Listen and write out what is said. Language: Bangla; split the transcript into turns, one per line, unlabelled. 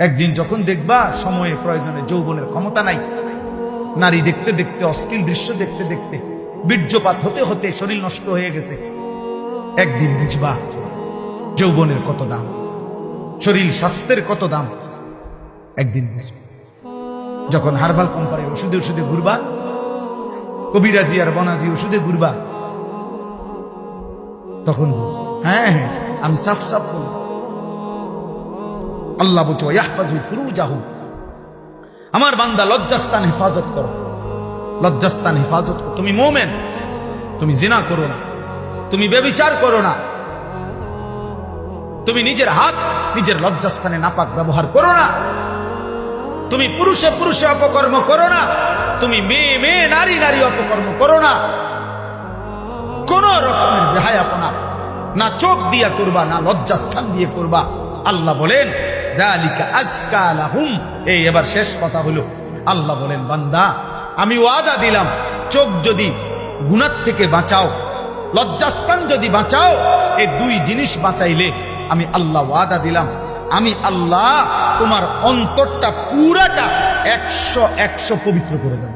একদিন যখন দেখবা সময়ে প্রয়োজনে যৌবনের ক্ষমতা নাই, নারী দেখতে দেখতে, অশ্লীল দৃশ্য দেখতে দেখতে, বীর্যপাত হতে হতে শরীর নষ্ট হয়ে গেছে, একদিন বুঝবা যৌবনের কত দাম, শরীর স্বাস্থ্যের কত দাম। একদিন বুঝবা যখন হার্বাল কোম্পানির ওষুধে ওষুধে ঘুরবা, কবিরাজি আর বনাজি ওষুধে ঘুরবা, তখন বুঝবা। হ্যাঁ হ্যাঁ, আমি সাফ সাফ বলবো, আল্লাহ বলছো ইয়াহফাজু ফুরুজাহুম, আমার বান্দা লজ্জাস্থান হেফাজত করো, লজ্জাস্থান হেফাজত করো। তুমি মোমেন, তুমি জিনা করো না, তুমি ব্যভিচার করো না, তুমি নিজের হাত নিজের লজ্জাস্থানে নাপাক ব্যবহার করো না, তুমি পুরুষে পুরুষে অপকর্ম করো না, তুমি মেয়ে মেয়ে নারী নারী অপকর্ম করো না, কোন রকমের বেহায়াপনা না চোখ দিয়া করবা, না লজ্জাস্থান দিয়ে করবা। আল্লাহ বলেন যালিকা আজকা লাহুম। এই এবার শেষ কথা হলো, আল্লাহ বলেন বান্দা আমি ওয়াদা দিলাম, চোখ যদি গুনাহ থেকে বাঁচাও, লজ্জাস্থান যদি বাঁচাও, এই দুই জিনিস বাঁচাইলে আমি আল্লাহ ওয়াদা দিলাম, আমি আল্লাহ তোমার অন্তরটা পুরাটা 100 পবিত্র করে দেব।